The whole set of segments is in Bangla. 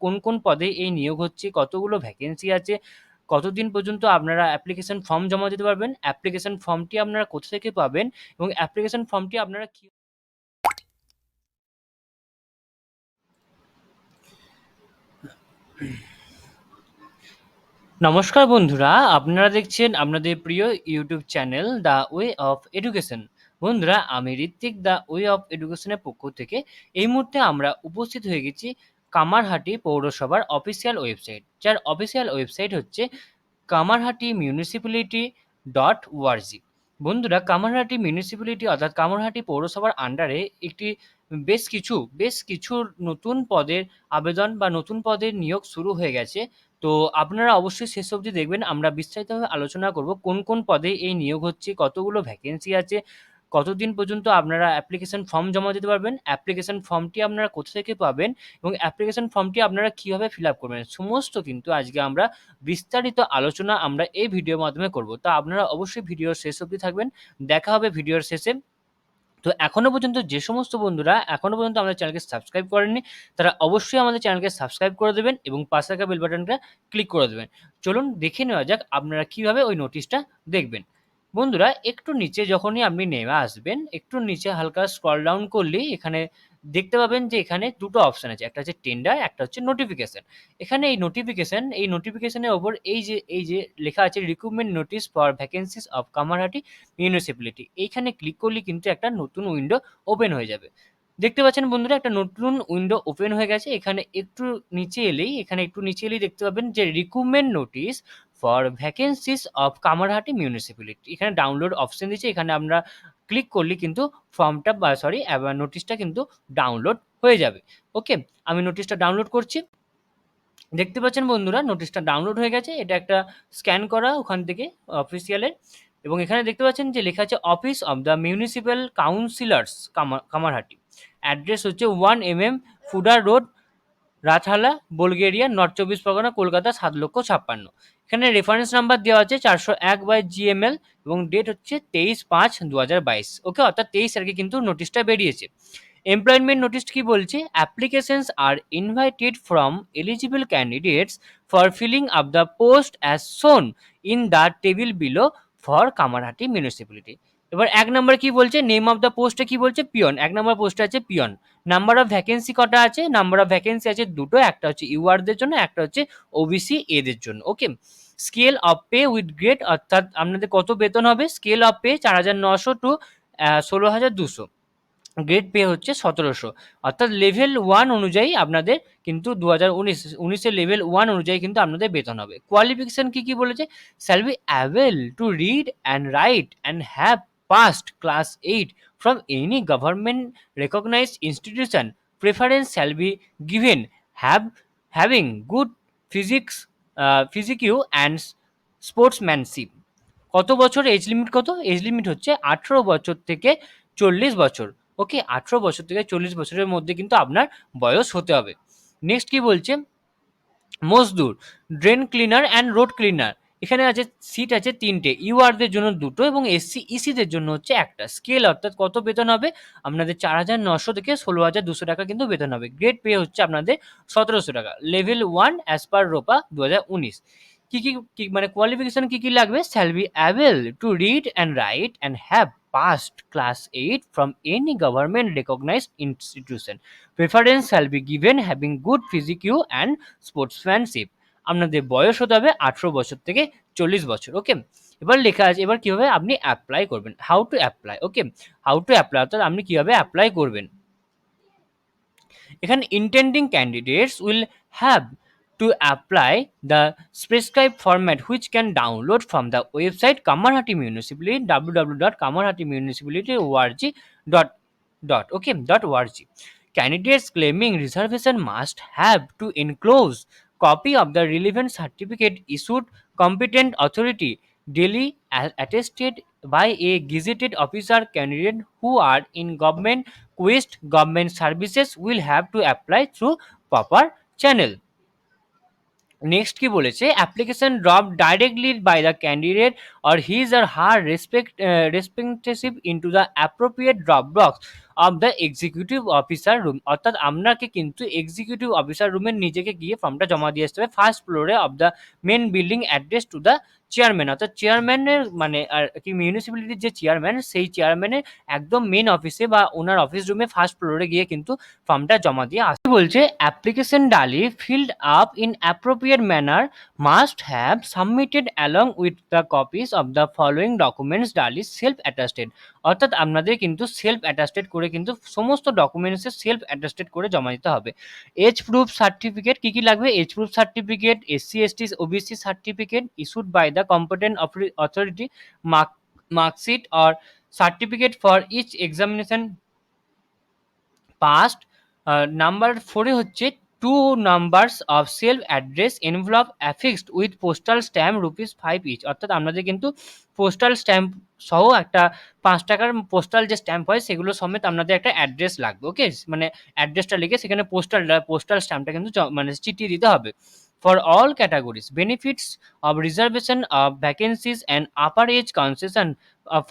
কোন কোন পদে এই নিয়োগ হচ্ছে, কতগুলো ভ্যাকেন্সি আছে, কতদিন পর্যন্ত আপনারা অ্যাপ্লিকেশন ফর্ম জমা দিতে পারবেন, অ্যাপ্লিকেশন ফর্মটি আপনারা কোথা থেকে পাবেন এবং অ্যাপ্লিকেশন ফর্মটি আপনারা কি। নমস্কার বন্ধুরা, আপনারা দেখছেন আপনাদের প্রিয় YouTube channel the way of education. বন্ধুরা, আমি ঋত্বিক দ্য ওয়ে অফ এডুকেশনের পক্ষ থেকে এই মুহূর্তে আমরা উপস্থিত হয়ে গেছি কামারহাটি পৌরসভার অফিসিয়াল ওয়েবসাইট, যার অফিসিয়াল ওয়েবসাইট হচ্ছে কামারহাটি মিউনিসিপ্যালিটি .org। বন্ধুরা, কামারহাটি মিউনিসিপ্যালিটি অর্থাৎ কামারহাটি পৌরসভার আন্ডারে একটি বেশ কিছু নতুন পদের আবেদন বা নতুন পদের নিয়োগ শুরু হয়ে গেছে। তো আপনারা অবশ্যই শেষ অবধি দেখবেন। আমরা বিস্তারিতভাবে আলোচনা করব কোন কোন পদে এই নিয়োগ হচ্ছে, কতগুলো ভ্যাকেন্সি আছে, কতদিন পর্যন্ত আপনারা অ্যাপ্লিকেশন ফর্ম জমা দিতে পারবেন, অ্যাপ্লিকেশন ফর্মটি আপনারা কোথা থেকে পাবেন এবং অ্যাপ্লিকেশন ফর্মটি আপনারা কীভাবে ফিল আপ করবেন, সমস্ত কিন্তু আজকে আমরা বিস্তারিত আলোচনা আমরা এই ভিডিওর মাধ্যমে করব। তা আপনারা অবশ্যই ভিডিওর শেষ অবধি থাকবেন। দেখা হবে ভিডিওর শেষে। তো এখনো পর্যন্ত যে সমস্ত বন্ধুরা এখনো পর্যন্ত আমাদের চ্যানেলকে সাবস্ক্রাইব করেননি, তারা অবশ্যই আমাদের চ্যানেলকে সাবস্ক্রাইব করে দেবেন এবং পাশে থাকা বেল বাটনটা ক্লিক করে দেবেন। চলুন দেখে নেওয়া যাক আপনারা কিভাবে ওই নোটিশটা দেখবেন। বন্ধুরা, একটু নিচে যখনই আপনি নেমে আসবেন, একটু নিচে হালকা স্ক্রল ডাউন করলেই এখানে দেখতে পাবেন যে এখানে দুটো অপশন আছে, একটা হচ্ছে টেন্ডার, একটা হচ্ছে নোটিফিকেশন। এখানে এই নোটিফিকেশনের ওপর এই যে লেখা আছে recruitment notice for vacancies of Kamarhati municipality, এইখানে ক্লিক করলে কিন্তু একটা নতুন উইন্ডো ওপেন হয়ে যাবে। দেখতে পাচ্ছেন বন্ধুরা, একটা নতুন উইন্ডো ওপেন হয়ে গেছে। এখানে একটু নিচে এলেই দেখতে পাবেন যে recruitment notice for vacancies of Kamarhati municipality, এখানে ডাউনলোড অপশন দিয়েছে। এখানে আমরা ক্লিক করলে কিন্তু ফর্মটা নোটিশটা কিন্তু ডাউনলোড হয়ে যাবে। ওকে, আমি নোটিশটা ডাউনলোড করছি। দেখতে পাচ্ছেন বন্ধুরা, নোটিশটা ডাউনলোড হয়ে গেছে। এটা একটা স্ক্যান করা ওখান থেকে অফিসিয়ালের, এবং এখানে দেখতে পাচ্ছেন যে লেখা আছে office of the municipal councillors Kamarhati. Address হচ্ছে 1 ফুডার রোড, রাতহালা, বুলগেরিয়া, নর্থ 24 পরগনা, কলকাতা 7,56,000। এখানে রেফারেন্স নাম্বার দেওয়া আছে 401/GML এবং ডেট হচ্ছে 23/5/2022। ওকে, অর্থাৎ 23 তারিখে কিন্তু নোটিশটা বেরিয়েছে। এমপ্লয়মেন্ট নোটিশ কি বলছে? Applications are invited from eligible candidates for filling up the post as shown in the table below for Kamarhati municipality. এবার 1 নম্বর কি বলছে? নেম অফ দ্য পোস্টে কি বলছে? পিয়ন। 1 নম্বর পোস্টে আছে পিয়ন। নাম্বার অফ ভ্যাকেন্সি কটা আছে? নাম্বার অফ ভ্যাকেন্সি আছে দুটো, একটা হচ্ছে ইউআরদের জন্য, একটা হচ্ছে ওবিসি এদের জন্য। Okay, scale of pay with grade, অর্থাৎ আপনাদের কত বেতন হবে? Scale of pay 4,900 to 16,200। Grade pay হচ্ছে 1700, অর্থাৎ লেভেল 1 অনুযায়ী আপনাদের কিন্তু 2019 লেভেল 1 অনুযায়ী কিন্তু আপনাদের বেতন হবে। কোয়ালিফিকেশন কি কি বলেছে? Shall be able to read and write and have passed class 8 from any government recognized institution. Preference shall be given having good physique and sportsmanship. কত বছর এজ লিমিট? কত এজ লিমিট হচ্ছে 18 বছর থেকে 40 বছর। ওকে, 18 বছর থেকে 40 বছরের মধ্যে কিন্তু আপনার বয়স হতে হবে। নেক্সট কি বলছে? মজদুর, drain cleaner and road cleaner, এখানে আছে সিট আছে 3টে, ইউআরদের জন্য 2টো এবং এসসি ইসিদের জন্য হচ্ছে 1টা। স্কেল অর্থাৎ কত বেতন হবে? আপনাদের 4,900 থেকে 16,200 টাকা কিন্তু বেতন হবে। গ্রেড পে হচ্ছে আপনাদের 1700 টাকা। লেভেল 1 অ্যাজ পার রোপা 2019। কি মানে কোয়ালিফিকেশন কি কি লাগবে? Shall be able to read and write and have passed class 8 from any government recognized institution. Preference shall be given having good physique and sportsmanship. আপনাদের বয়স হতে হবে 18 বছর থেকে 40 বছর। ওকে, এবার লেখা আছে এবার কিভাবে আপনি অ্যাপ্লাই করবেন, how to apply. Okay, how to apply অর্থাৎ আপনি কিভাবে অ্যাপ্লাই করবেন। এখানে intending candidates will have to apply the prescribed format which can download from the website Kamarhati Municipality www.kamarhatimunicipality.org. Candidates claiming reservation must have to enclose copy of the relevant certificate issued competent authority duly attested by a gazetted officer. Candidates who are in government services will have to apply through proper channel. Next কি বলেছে, application drop directly by the candidate or his or her respective into the appropriate drop box of the executive officer room. অর্থাৎ আপনাকে কিন্তু এক্সিকিউটিভ অফিসার রুমে নিজেকে গিয়ে ফর্মটা জমা দিয়ে আসতে হবে ফার্স্ট ফ্লোরে of the main building address to the chairman. অর্থাৎ চেয়ারম্যানের মানে আর কি মিউনিসিপ্যালিটির যে চেয়ারম্যান, সেই চেয়ারম্যানের একদম মেন অফিসে বা ওনার অফিস রুমে ফার্স্ট ফ্লোরে গিয়ে কিন্তু ফর্মটা জমা দিয়ে আসতে বলছে। অ্যাপ্লিকেশন ডালি filled up in appropriate manner must have submitted along with the copies of the following documents ডালি সেলফ অ্যাটাস্টেড। অর্থাৎ আপনাদের কিন্তু সেলফ অ্যাটাস্টেড করে কিন্তু সমস্ত ডকুমেন্টসে সেলফ অ্যাটাস্টেড করে জমা দিতে হবে। এজ প্রুফ সার্টিফিকেট কি কি লাগবে, age proof certificate, SC ST OBC certificate issued by the competent authority, marksheet or certificate for each examination passed. Number 4 এ হচ্ছে 2 numbers of self address envelope affixed with postal stamp ₹5 each. অর্থাৎ আপনাদের কিন্তু পোস্টাল স্ট্যাম্প সহ একটা ৳5 পোস্টাল যে স্ট্যাম্প হয় সেগুলো সমেত আপনাদের একটা অ্যাড্রেস লাগবে। ওকে, মানে অ্যাড্রেসটা লিখে সেখানে পোস্টাল স্ট্যাম্পটা কিন্তু মানে চিঠিয়ে দিতে হবে। For all categories benefits of reservation of vacancies and upper age concession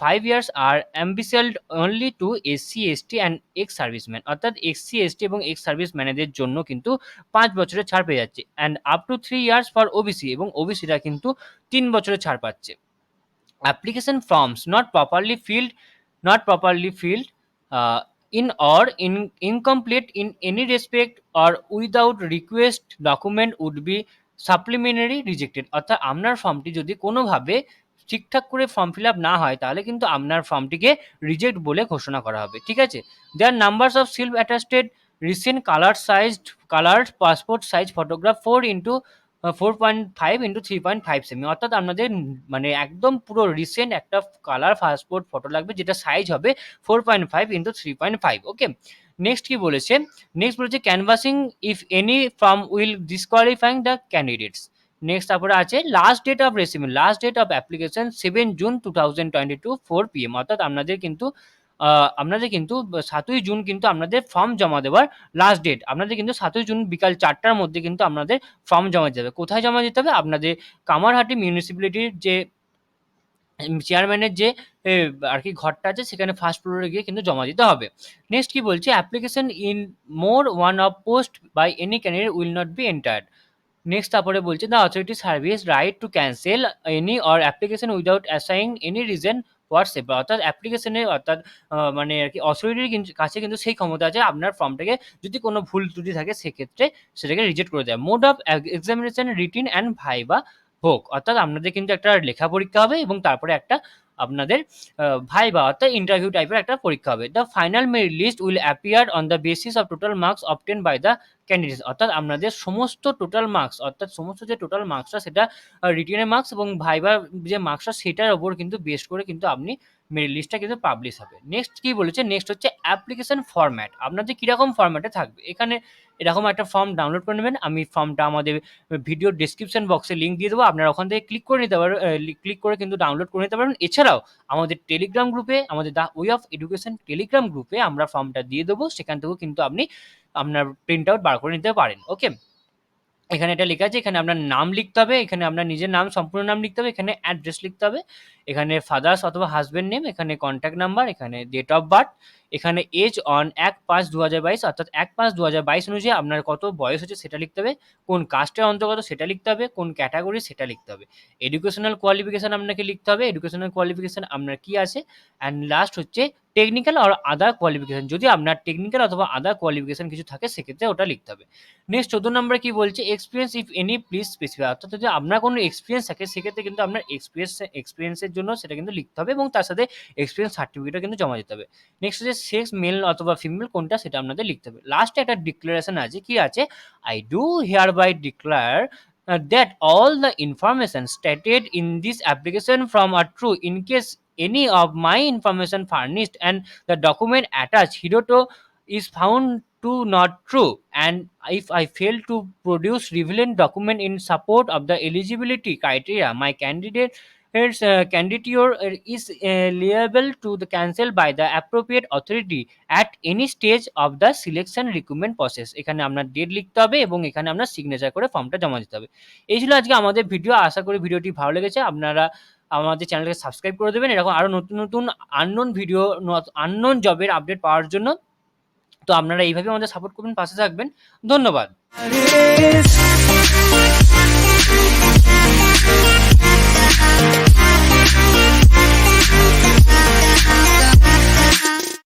5 years are ambitioned only to SC ST and ex serviceman. অর্থাৎ এসসি এসটি এবং এক্স সার্ভিসম্যানদের জন্য কিন্তু 5 বছরের ছাড় পেয়ে যাচ্ছে, and up to 3 years for OBC, এবং ওবিসিরা কিন্তু 3 বছরের ছাড় পাচ্ছে। Application forms not properly filled uh, in or incomplete in any respect or without request document would be supplementary rejected। অর্থাৎ আপনার ফর্মটি যদি কোনোভাবে ঠিকঠাক করে ফর্ম ফিল আপ না হয় তাহলে কিন্তু আপনার ফর্মটিকে রিজেক্ট বলে ঘোষণা করা হবে। ঠিক আছে, there numbers of self attested recent coloured passport size photograph 4.5 into 3.5 cm. অর্থাৎ আপনাদের মানে একদম পুরো রিসেন্ট একটা কালার পাসপোর্ট ফটো লাগবে যেটা সাইজ হবে 4.5 ইন্টু 3.5। ওকে, নেক্সট কি বলেছে, নেক্সট বলেছে canvassing if any from will disqualifying the candidates. Next তারপরে আছে last date of application 7 June 2022 4 PM। অর্থাৎ আপনাদের কিন্তু 7ই জুন কিন্তু আপনাদের ফর্ম জমা দেওয়ার লাস্ট ডেট। আপনাদের কিন্তু 7ই জুন বিকাল 4টার মধ্যে কিন্তু আপনাদের ফর্ম জমা দিতে হবে। কোথায় জমা দিতে হবে, আপনাদের কামারহাটি মিউনিসিপ্যালিটির যে চেয়ারম্যানের যে আর কি ঘরটা আছে সেখানে ফার্স্ট ফ্লোরে গিয়ে কিন্তু জমা দিতে হবে। নেক্সট কি বলছে, application in more one of post by any candidate will not be entered. Next তারপরে বলছে the authority service right to cancel any or application without assign any reason whatsoever. অর্থাৎ অ্যাপ্লিকেশনে অর্থাৎ মানে আর কি অথরিটির কাছে কিন্তু সেই ক্ষমতা আছে আপনার ফর্মটাকে যদি কোনো ভুল ত্রুটি থাকে সেক্ষেত্রে সেটাকে রিজেক্ট করে দেয়। Mode of examination written and viva হোক। অর্থাৎ আপনাদের কিন্তু একটা লেখা পরীক্ষা হবে এবং তারপরে একটা আপনাদের ভাইবা অর্থাৎ ইন্টারভিউ টাইপের একটা পরীক্ষা হবে। The final merit list will appear on the basis of total marks obtain by the candidates. অর্থাৎ আপনাদের সমস্ত টোটাল মার্কস অর্থাৎ সমস্ত যে টোটাল মার্কসটা সেটা রিটেনের মার্কস এবং ভাইবার যে মার্কসটা সেটার ওপর কিন্তু বেস করে কিন্তু আপনি মেরিট লিস্টটা কিন্তু পাবলিশ হবে। নেক্সট কি বলেছে, নেক্সট হচ্ছে অ্যাপ্লিকেশন ফরম্যাট। আপনাদের কীরকম ফরম্যাটে থাকবে, এখানে এরকম একটা ফর্ম ডাউনলোড করে নেবেন। আমি ফর্মটা আমাদের ভিডিও ডিসক্রিপশন বক্সে লিঙ্ক দিয়ে দেবো, আপনারা ওখান থেকে ক্লিক করে নিতে পারেন, ক্লিক করে কিন্তু ডাউনলোড করে নিতে পারেন। এছাড়াও আমাদের টেলিগ্রাম গ্রুপে, আমাদের the way of education Telegram গ্রুপে আমরা ফর্মটা দিয়ে দেবো, সেখান থেকেও কিন্তু আপনি আপনার প্রিন্ট আউট বার করে নিতে পারেন। ওকে, এখানে এটা লেখা আছে, এখানে আপনার নাম লিখতে হবে, এখানে আপনার নিজের নাম সম্পূর্ণ নাম লিখতে হবে, এখানে অ্যাড্রেস লিখতে হবে, এখানে ফাদার্স অথবা হাজব্যান্ড নেম, এখানে কন্ট্যাক্ট নাম্বার, এখানে ডেট অফ বার্থ, এখানে এজ অন 1/5/2022 অর্থাৎ 1/5/2022 অনুযায়ী আপনার কত বয়স হচ্ছে সেটা লিখতে হবে, কোন কাস্টের অন্তর্গত সেটা লিখতে হবে, কোন ক্যাটাগরি সেটা লিখতে হবে, এডুকেশনাল কোয়ালিফিকেশন আপনাকে লিখতে হবে, এডুকেশনাল কোয়ালিফিকেশন আপনার কি আছে, অ্যান্ড লাস্ট হচ্ছে টেকনিক্যাল আর আদার কোয়ালিফিকেশন। যদি আপনার টেকনিক্যাল অথবা আদার কোয়ালিফিকেশন কিছু থাকে সেক্ষেত্রে ওটা লিখতে হবে। নেক্সট 14 নম্বরে কি বলছে, experience if any please specify. অর্থাৎ যদি আপনার কোনো এক্সপিরিয়েন্স থাকে সেক্ষেত্রে কিন্তু আপনার এক্সপিরিয়েন্সের জন্য সেটা কিন্তু লিখতে হবে এবং তার সাথে এক্সপিরিয়েন্স সার্টিফিকেটও কিন্তু জমা দিতে হবে। নেক্সট হচ্ছে সেক্স মেল অথবা ফিমেল কোনটা সেটা আপনাদের লিখতে হবে। লাস্টে একটা ডিক্লারেশন আছে, কি আছে, I do hereby declare that all the information stated in this application from are true in case any of my information furnished and the document attached hereto is found to not true, and if I fail to produce relevant document in support of the eligibility criteria, my candidate its candidature is liable to the cancel by the appropriate authority at any stage of the selection recruitment process। এখানে আপনার ডেট লিখতে হবে এবং এখানে আপনার সিগনেচার করে ফর্মটা জমা দিতে হবে। এই ছিল আজকে আমাদের ভিডিও। আশা করি ভিডিওটি ভালো লেগেছে। আপনারা আমাদের চ্যানেলকে সাবস্ক্রাইব করে দেবেন এরকম আরো নতুন নতুন আননোন ভিডিও, আননোন জবের আপডেট পাওয়ার জন্য। তো আপনারা এইভাবে আমাদের সাপোর্ট করবেন, পাশে থাকবেন। ধন্যবাদ।